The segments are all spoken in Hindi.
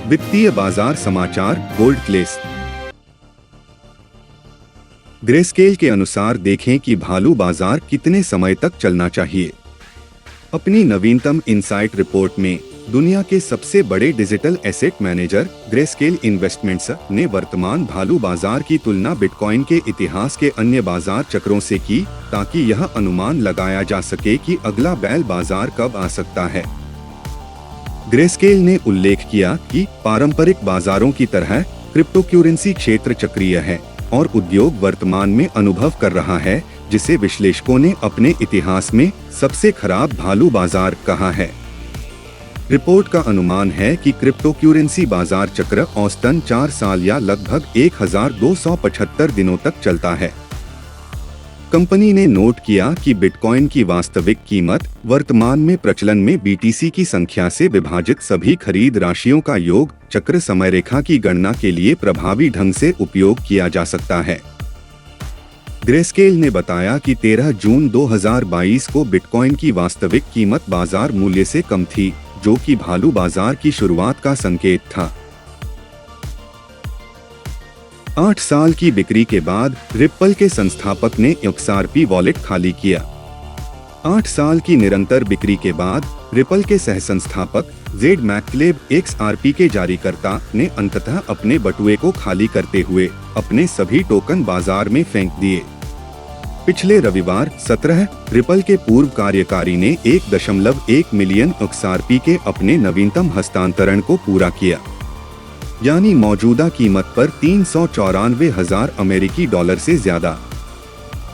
वित्तीय बाजार समाचार गोल्ड क्लेस। ग्रेस्केल के अनुसार देखें कि भालू बाजार कितने समय तक चलना चाहिए। अपनी नवीनतम इनसाइट रिपोर्ट में दुनिया के सबसे बड़े digital asset manager greyscale investments ने वर्तमान भालू बाजार की तुलना बिटकॉइन के इतिहास के अन्य बाजार चक्रों से की, ताकि यह अनुमान लगाया जा सके कि अगला बैल बाजार कब आ सकता है। ग्रेस्केल ने उल्लेख किया कि पारंपरिक बाजारों की तरह क्रिप्टोकरेंसी क्षेत्र चक्रीय है और उद्योग वर्तमान में अनुभव कर रहा है, जिसे विश्लेषकों ने अपने इतिहास में सबसे खराब भालू बाजार कहा है। रिपोर्ट का अनुमान है कि क्रिप्टोकरेंसी बाजार चक्र औसतन 4 साल या लगभग 1275 दिनों तक चलता है। कंपनी ने नोट किया कि बिटकॉइन की वास्तविक कीमत वर्तमान में प्रचलन में बीटीसी की संख्या से विभाजित सभी खरीद राशियों का योग चक्र समयरेखा की गणना के लिए प्रभावी ढंग से उपयोग किया जा सकता है। ग्रेस्केल ने बताया कि 13 जून 2022 को बिटकॉइन की वास्तविक कीमत बाजार मूल्य से कम थी, जो कि भालू बाजार की शुरुआत का संकेत था। 8 साल की बिक्री के बाद रिप्पल के संस्थापक ने XRP वॉलेट खाली किया। 8 साल की निरंतर बिक्री के बाद रिप्पल के सहसंस्थापक जेड मैकलेब XRP के जारीकर्ता ने अंततः अपने बटुए को खाली करते हुए अपने सभी टोकन बाजार में फेंक दिए। पिछले रविवार 17 रिप्पल के पूर्व कार्यकारी ने 1.1 मिलियन XRP के अपने नवीनतम हस्तांतरण को पूरा किया, यानी मौजूदा कीमत पर 394,000 अमेरिकी डॉलर से ज्यादा।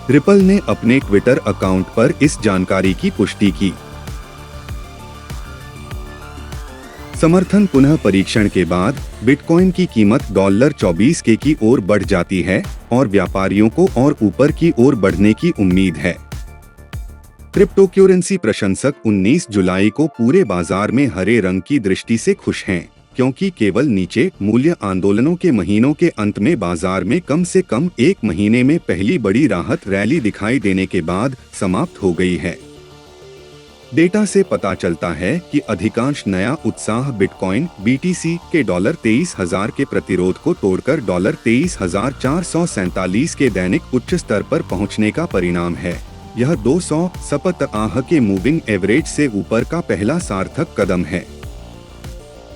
रिप्पल ने अपने ट्विटर अकाउंट पर इस जानकारी की पुष्टि की। समर्थन पुनः परीक्षण के बाद बिटकॉइन की कीमत $24K की ओर बढ़ जाती है और व्यापारियों को और ऊपर की ओर बढ़ने की उम्मीद है। क्रिप्टोकरेंसी प्रशंसक 19 जुलाई को पूरे बाजार में हरे रंग की दृष्टि से खुश हैं, क्योंकि केवल नीचे मूल्य आंदोलनों के महीनों के अंत में बाजार में कम से कम 1 महीने में पहली बड़ी राहत रैली दिखाई देने के बाद समाप्त हो गई है। डेटा से पता चलता है कि अधिकांश नया उत्साह बिटकॉइन BTC के $23,000 के प्रतिरोध को तोड़कर $23,447 के दैनिक उच्च स्तर पर पहुंचने का परिणाम है। यह 200 सप्ताह के मूविंग एवरेज से ऊपर का पहला सार्थक कदम है,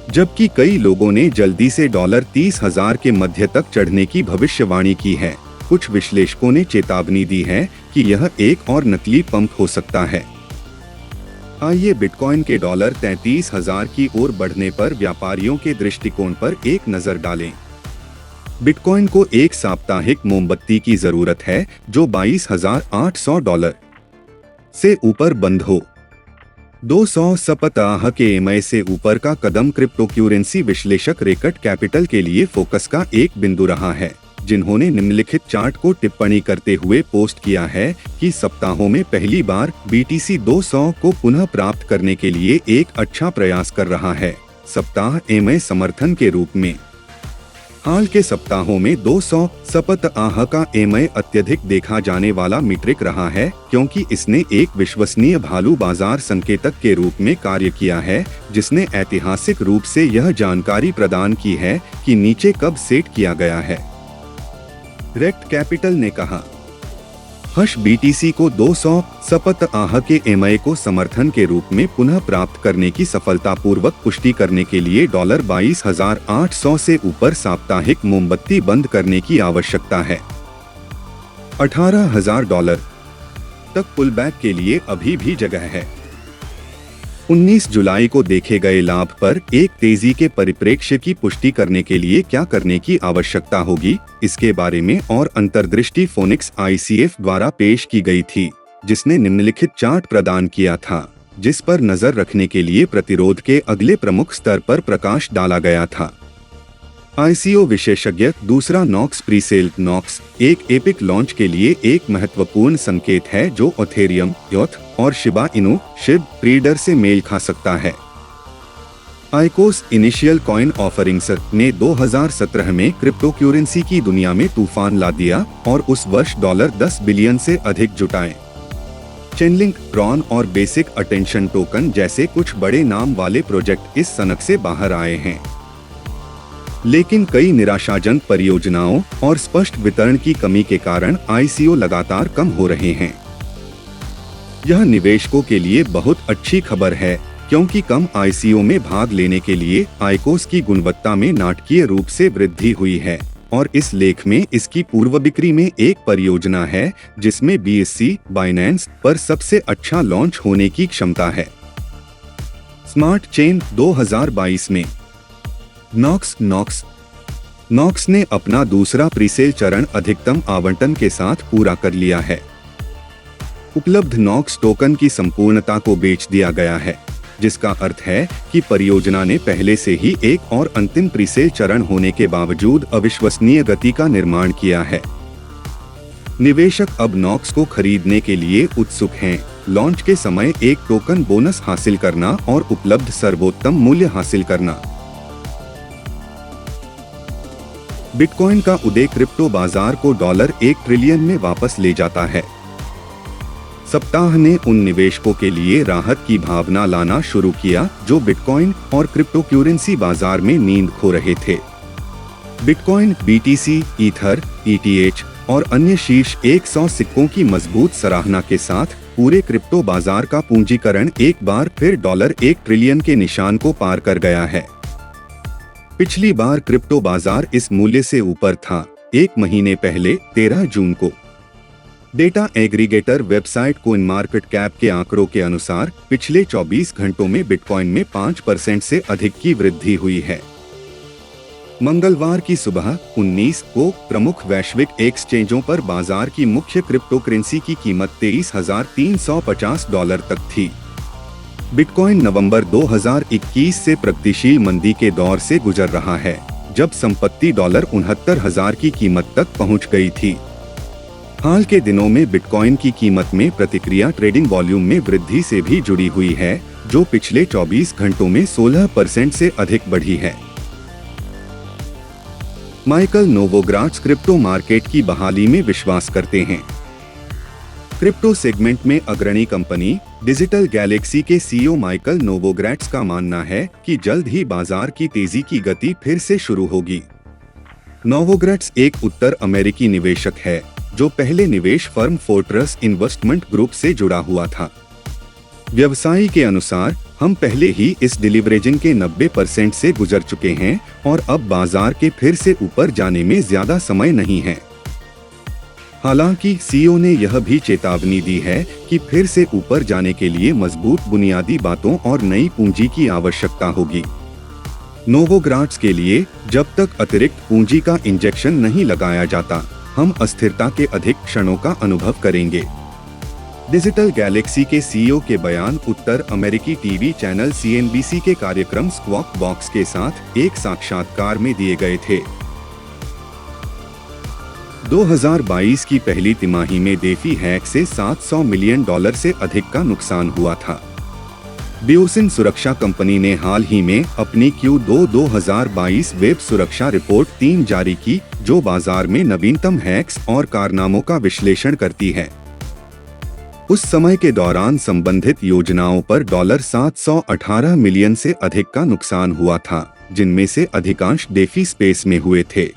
जबकि कई लोगों ने जल्दी से $30,000 के मध्य तक चढ़ने की भविष्यवाणी की है। कुछ विश्लेषकों ने चेतावनी दी है कि यह एक और नकली पंप हो सकता है। आइए बिटकॉइन के $33,000 की ओर बढ़ने पर व्यापारियों के दृष्टिकोण पर एक नजर डालें। बिटकॉइन को एक साप्ताहिक मोमबत्ती की जरूरत है जो $22,800 से ऊपर बंद हो। 200 सप्ताह के EMA से ऊपर का कदम क्रिप्टोकरेंसी विश्लेषक रेकट कैपिटल के लिए फोकस का एक बिंदु रहा है, जिन्होंने निम्नलिखित चार्ट को टिप्पणी करते हुए पोस्ट किया है कि सप्ताहों में पहली बार BTC 200 को पुनः प्राप्त करने के लिए एक अच्छा प्रयास कर रहा है, सप्ताह EMA समर्थन के रूप में। हाल के सप्ताहों में 200 सप्ताह का EMA अत्यधिक देखा जाने वाला मीट्रिक रहा है, क्योंकि इसने एक विश्वसनीय भालू बाजार संकेतक के रूप में कार्य किया है, जिसने ऐतिहासिक रूप से यह जानकारी प्रदान की है कि नीचे कब सेट किया गया है। रेक्ट कैपिटल ने कहा, BTC को 200 सप्ताह के EMA को समर्थन के रूप में पुनः प्राप्त करने की सफलतापूर्वक पुष्टि करने के लिए $22,800 से ऊपर साप्ताहिक मोमबत्ती बंद करने की आवश्यकता है। $18,000 तक पुलबैक के लिए अभी भी जगह है। 19 जुलाई को देखे गए लाभ पर एक तेजी के परिप्रेक्ष्य की पुष्टि करने के लिए क्या करने की आवश्यकता होगी, इसके बारे में और अंतर्दृष्टि फोनिक्स ICF द्वारा पेश की गई थी, जिसने निम्नलिखित चार्ट प्रदान किया था, जिस पर नजर रखने के लिए प्रतिरोध के अगले प्रमुख स्तर पर प्रकाश डाला गया था। ICO विशेषज्ञ दूसरा नॉक्स प्रीसेल नॉक्स एक एपिक लॉन्च के लिए एक महत्वपूर्ण संकेत है जो इथेरियम, योथ और शिबा इनु शिब प्रीडर से मेल खा सकता है। आइकोस इनिशियल कॉइन ऑफरिंग्स ने 2017 में क्रिप्टोकरेंसी की दुनिया में तूफान ला दिया और उस वर्ष $10 बिलियन से अधिक जुटाए। चेनलिंक, ट्रॉन और बेसिक अटेंशन टोकन जैसे कुछ बड़े नाम वाले प्रोजेक्ट इस सनक से बाहर आए हैं। लेकिन कई निराशाजनक परियोजनाओं और स्पष्ट वितरण की कमी के कारण आईसीओ लगातार कम हो रहे हैं। यह निवेशकों के लिए बहुत अच्छी खबर है, क्योंकि कम आईसीओ में भाग लेने के लिए आईकोस की गुणवत्ता में नाटकीय रूप से वृद्धि हुई है, और इस लेख में इसकी पूर्व बिक्री में एक परियोजना है जिसमें बीएससी बाइनेंस पर सबसे अच्छा लॉन्च होने की क्षमता है। स्मार्ट चेन 2022 में नॉक्स ने अपना दूसरा प्रीसेल चरण अधिकतम आवंटन के साथ पूरा कर लिया है। उपलब्ध नॉक्स टोकन की संपूर्णता को बेच दिया गया है, जिसका अर्थ है कि परियोजना ने पहले से ही एक और अंतिम प्रीसेल चरण होने के बावजूद अविश्वसनीय गति का निर्माण किया है। निवेशक अब नॉक्स को खरीदने के लिए उत्सुक हैं। लॉन्च के समय एक टोकन बोनस हासिल करना और उपलब्ध सर्वोत्तम मूल्य हासिल करना। बिटकॉइन का उदय क्रिप्टो बाजार को $1 ट्रिलियन में वापस ले जाता है। सप्ताह ने उन निवेशकों के लिए राहत की भावना लाना शुरू किया जो बिटकॉइन और क्रिप्टोकरेंसी बाजार में नींद खो रहे थे। बिटकॉइन, बीटीसी, ईथर, ईटीएच और अन्य शीर्ष 100 सिक्कों की मजबूत सराहना के साथ पूरे क्रिप्टो बाजार का पूंजीकरण एक बार फिर $1 ट्रिलियन के निशान को पार कर गया है। पिछली बार क्रिप्टो बाजार इस मूल्य से ऊपर था 1 महीने पहले 13 जून को। डेटा एग्रीगेटर वेबसाइट कोइनमार्केटकैप के आंकड़ों के अनुसार पिछले 24 घंटों में बिटकॉइन में 5% से अधिक की वृद्धि हुई है। मंगलवार की सुबह 19 को प्रमुख वैश्विक एक्सचेंजों पर बाजार की मुख्य क्रिप्टोकरेंसी की कीमत $23,350 तक थी। बिटकॉइन नवंबर 2021 से प्रगतिशील मंदी के दौर से गुजर रहा है, जब संपत्ति $69,000 की कीमत तक पहुंच गई थी। हाल के दिनों में बिटकॉइन की कीमत में प्रतिक्रिया ट्रेडिंग वॉल्यूम में वृद्धि से भी जुड़ी हुई है, जो पिछले 24 घंटों में 16% से अधिक बढ़ी है। माइकल नोवोग्राट्स क्रिप्टो मार्केट की बहाली में विश्वास करते हैं। क्रिप्टो सेगमेंट में अग्रणी कंपनी डिजिटल गैलेक्सी के सीईओ माइकल नोवोग्राट्स का मानना है कि जल्द ही बाजार की तेजी की गति फिर से शुरू होगी। नोवोग्राट्स एक उत्तर अमेरिकी निवेशक है जो पहले निवेश फर्म फोर्ट्रेस इन्वेस्टमेंट ग्रुप से जुड़ा हुआ था। व्यवसायी के अनुसार, हम पहले ही इस डिलीवरेजिंग के 90% से गुजर चुके हैं और अब बाजार के फिर से ऊपर जाने में ज्यादा समय नहीं है। हालांकि सीईओ ने यह भी चेतावनी दी है कि फिर से ऊपर जाने के लिए मजबूत बुनियादी बातों और नई पूंजी की आवश्यकता होगी। नोवोग्राट्स के लिए, जब तक अतिरिक्त पूंजी का इंजेक्शन नहीं लगाया जाता, हम अस्थिरता के अधिक क्षणों का अनुभव करेंगे। डिजिटल गैलेक्सी के सीईओ के बयान उत्तर अमेरिकी टीवी चैनल CNBC के कार्यक्रम स्क्वॉक बॉक्स के साथ एक साक्षात्कार में दिए गए थे। 2022 की पहली तिमाही में डेफी हैक से $700 मिलियन से अधिक का नुकसान हुआ था। बियोसिन सुरक्षा कंपनी ने हाल ही में अपनी Q2 2022 वेब सुरक्षा रिपोर्ट 3 जारी की, जो बाजार में नवीनतम हैक्स और कारनामों का विश्लेषण करती है। उस समय के दौरान संबंधित योजनाओं पर $718 मिलियन से अधिक का नुकसान हुआ था, जिनमें से अधिकांश डेफी स्पेस में हुए थे।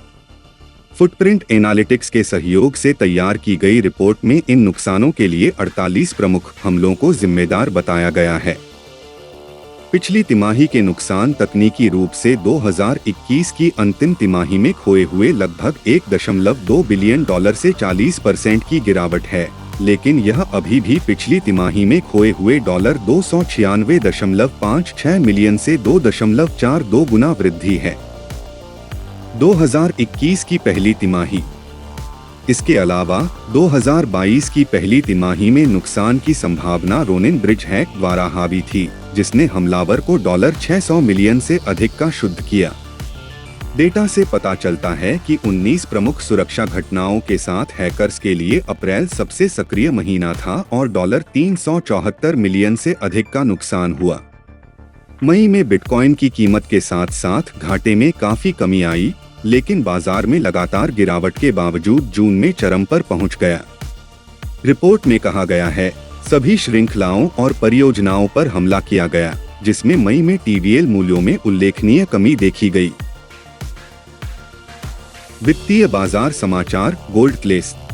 फुटप्रिंट एनालिटिक्स के सहयोग से तैयार की गई रिपोर्ट में इन नुकसानों के लिए 48 प्रमुख हमलों को जिम्मेदार बताया गया है। पिछली तिमाही के नुकसान तकनीकी रूप से 2021 की अंतिम तिमाही में खोए हुए लगभग $1.2 बिलियन से 40% की गिरावट है, लेकिन यह अभी भी पिछली तिमाही में खोए हुए $296.56 मिलियन से 2.42 गुना वृद्धि है। 2021 की पहली तिमाही। इसके अलावा 2022 की पहली तिमाही में नुकसान की संभावना रोनिन ब्रिज हैक द्वारा हावी थी, जिसने हमलावर को $600 मिलियन से अधिक का शुद्ध किया। डेटा से पता चलता है कि 19 प्रमुख सुरक्षा घटनाओं के साथ हैकर्स के लिए अप्रैल सबसे सक्रिय महीना था और $374 मिलियन से अधिक का नुकसान हुआ। मई में बिटकॉइन की कीमत के साथ साथ घाटे में काफी कमी आई, लेकिन बाजार में लगातार गिरावट के बावजूद जून में चरम पर पहुंच गया। रिपोर्ट में कहा गया है, सभी श्रृंखलाओं और परियोजनाओं पर हमला किया गया, जिसमें मई में TVL मूल्यों में उल्लेखनीय कमी देखी गई। वित्तीय बाजार समाचार, गोल्ड लिस्ट।